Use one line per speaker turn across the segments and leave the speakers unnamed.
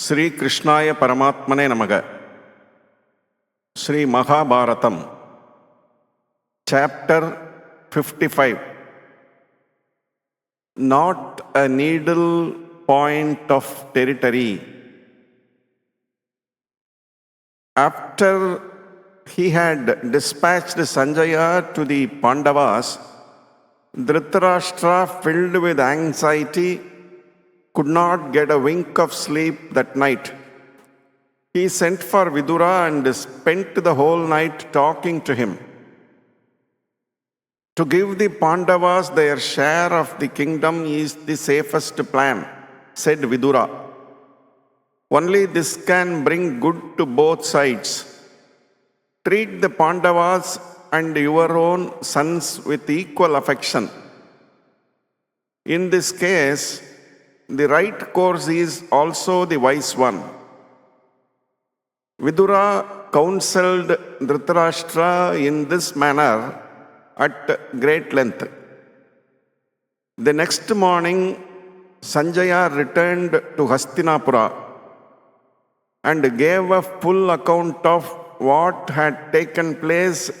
Sri Krishnaya Paramatmane Namaga. Sri Mahabharatham, Chapter 55. Not a needle point of territory. After he had dispatched Sanjaya to the Pandavas, Dhritarashtra, filled with anxiety, could not get a wink of sleep that night. He sent for Vidura and spent the whole night talking to him. To give the Pandavas their share of the kingdom is the safest plan, said Vidura. Only this can bring good to both sides. Treat the Pandavas and your own sons with equal affection. In this case, the right course is also the wise one. Vidura counseled Dhritarashtra in this manner at great length. The next morning, Sanjaya returned to Hastinapura and gave a full account of what had taken place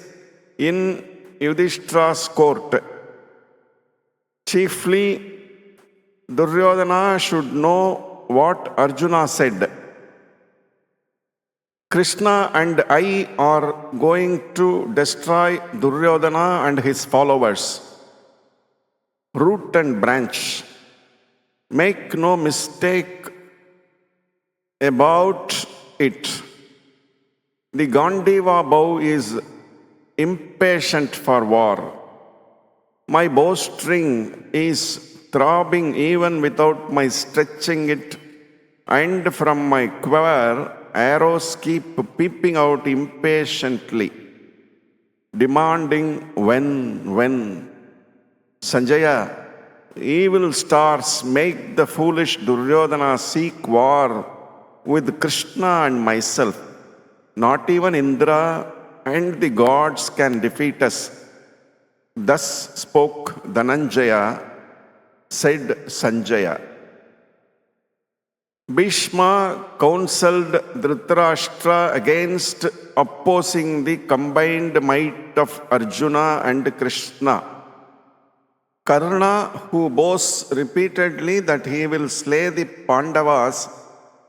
in Yudhishthira's court. Chiefly, Duryodhana should know what Arjuna said. Krishna and I are going to destroy Duryodhana and his followers, root and branch. Make no mistake about it. The Gandiva bow is impatient for war. My bowstring is throbbing even without my stretching it, and from my quiver arrows keep peeping out impatiently, demanding when. Sanjaya, evil stars make the foolish Duryodhana seek war with Krishna and myself. Not even Indra and the gods can defeat us. Thus spoke Dhananjaya, said Sanjaya. Bhishma counseled Dhritarashtra against opposing the combined might of Arjuna and Krishna. Karna, who boasts repeatedly that he will slay the Pandavas,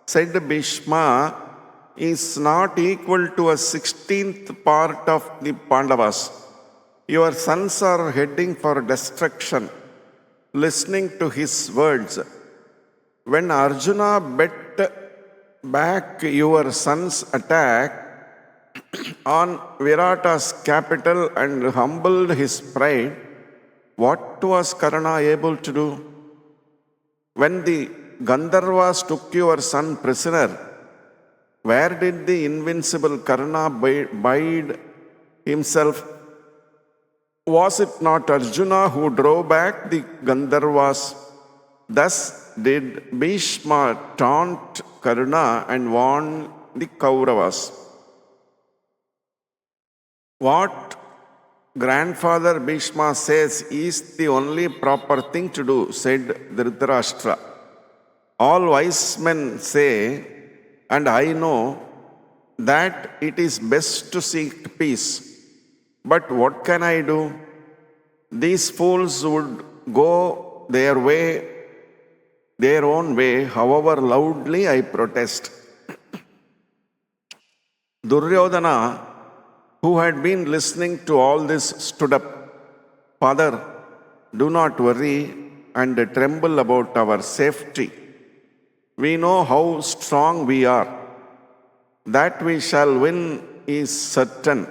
said Bhishma is not equal to a 16th part of the Pandavas. Your sons are heading for destruction. Listening to his words, when Arjuna bet back your son's attack on Virata's capital and humbled his pride, what was Karna able to do? When the Gandharvas took your son prisoner, where did the invincible Karna bide himself? Was it not Arjuna who drove back the Gandharvas? Thus did Bhishma taunt Karna and warn the Kauravas. What grandfather Bhishma says is the only proper thing to do, said Dhritarashtra. All wise men say, and I know, that it is best to seek peace. But what can I do? These fools would go their own way, however loudly I protest. Duryodhana, who had been listening to all this, stood up. Father, do not worry and tremble about our safety. We know how strong we are. That we shall win is certain.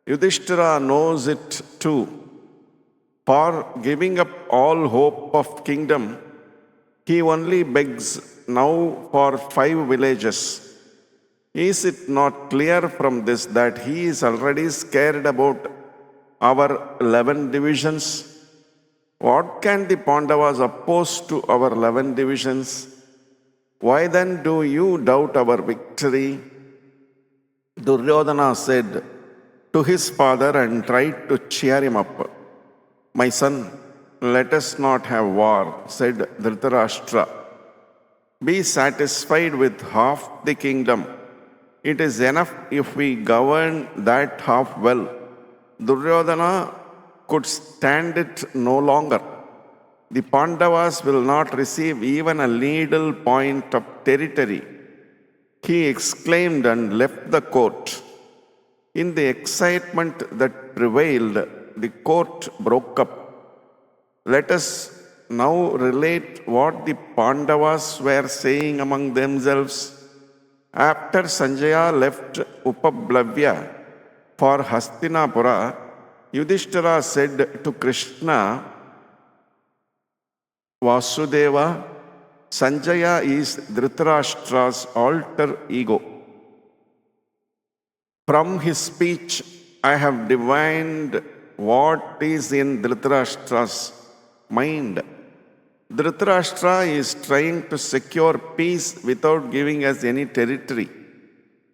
Yudhishthira knows it too. For giving up all hope of kingdom, he only begs now for 5 villages. Is it not clear from this that he is already scared about our 11 divisions? What can the Pandavas oppose to our 11 divisions? Why then do you doubt our victory? Duryodhana said to his father and tried to cheer him up. My son, let us not have war, said Dhritarashtra. Be satisfied with half the kingdom. It is enough if we govern that half well. Duryodhana could stand it no longer. The Pandavas will not receive even a needle point of territory. He exclaimed and left the court. In the excitement that prevailed, the court broke up. Let us now relate what the Pandavas were saying among themselves. After Sanjaya left Upablavya for Hastinapura, Yudhishthira said to Krishna, Vasudeva, Sanjaya is Dhritarashtra's alter ego. From his speech, I have divined what is in Dhritarashtra's mind. Dhritarashtra is trying to secure peace without giving us any territory.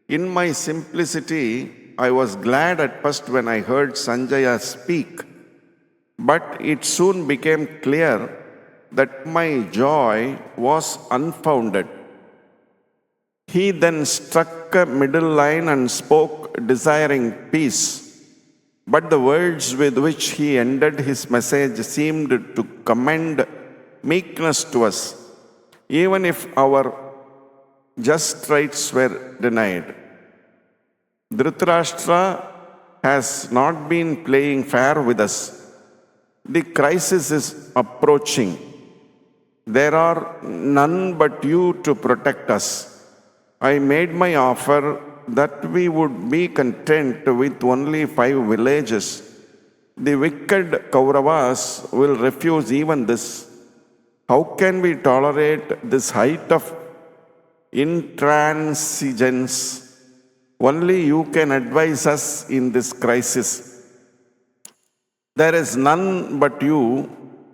In my simplicity, I was glad at first when I heard Sanjaya speak, but it soon became clear that my joy was unfounded. He then struck a middle line and spoke, desiring peace. But the words with which he ended his message seemed to commend meekness to us, even if our just rights were denied. Dhritarashtra has not been playing fair with us. The crisis is approaching. There are none but you to protect us. I made my offer that we would be content with only 5 villages. The wicked Kauravas will refuse even this. How can we tolerate this height of intransigence? Only you can advise us in this crisis. There is none but you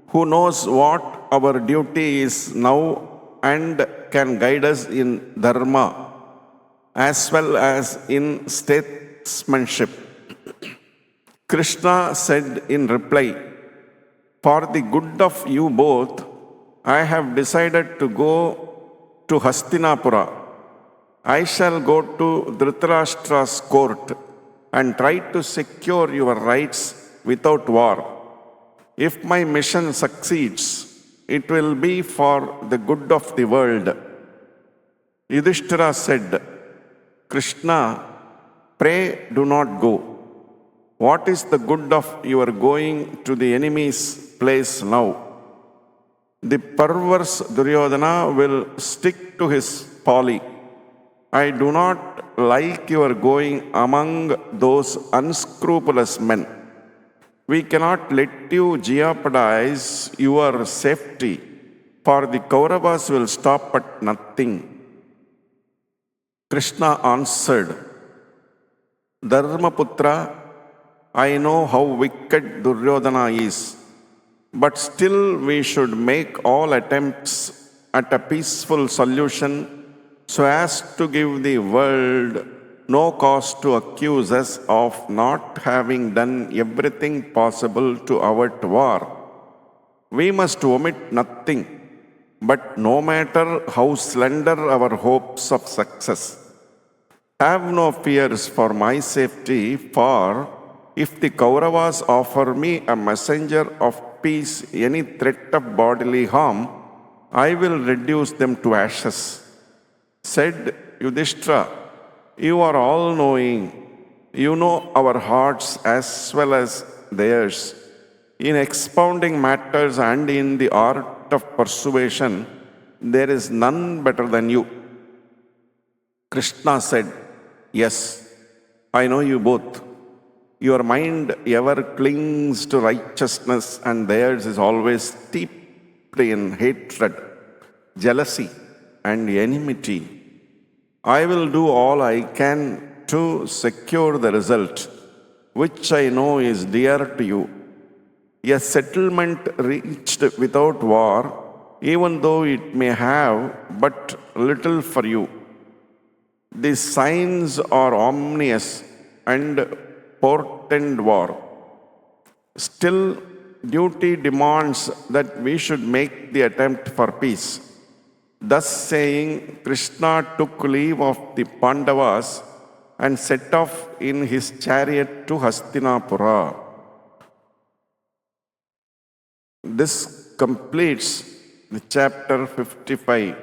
who knows what our duty is now and can guide us in dharma as well as in statesmanship. Krishna said in reply, for the good of you both, I have decided to go to Hastinapura. I shall go to Dhritarashtra's court and try to secure your rights without war. If my mission succeeds, it will be for the good of the world. Yudhishthira said, Krishna, pray do not go. What is the good of your going to the enemy's place now? The perverse Duryodhana will stick to his folly. I do not like your going among those unscrupulous men. We cannot let you jeopardize your safety, for the Kauravas will stop at nothing. Krishna answered, Dharmaputra, I know how wicked Duryodhana is, but still we should make all attempts at a peaceful solution so as to give the world no cause to accuse us of not having done everything possible to avert war. We must omit nothing, but no matter how slender our hopes of success, have no fears for my safety, for if the Kauravas offer me a messenger of peace any threat of bodily harm, I will reduce them to ashes. Said Yudhishthira, you are all-knowing. You know our hearts as well as theirs. In expounding matters and in the art of persuasion, there is none better than you. Krishna said, yes, I know you both. Your mind ever clings to righteousness and theirs is always steeped in hatred, jealousy, and enmity. I will do all I can to secure the result, which I know is dear to you. A settlement reached without war, even though it may have but little for you. The signs are ominous and portend war. Still, duty demands that we should make the attempt for peace. Thus saying, Krishna took leave of the Pandavas and set off in his chariot to Hastinapura. This completes the chapter 55.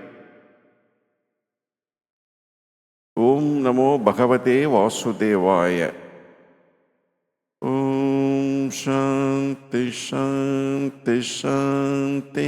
Om Namo Bhagavate Vasudevaya. Om Shanti Shanti Shanti.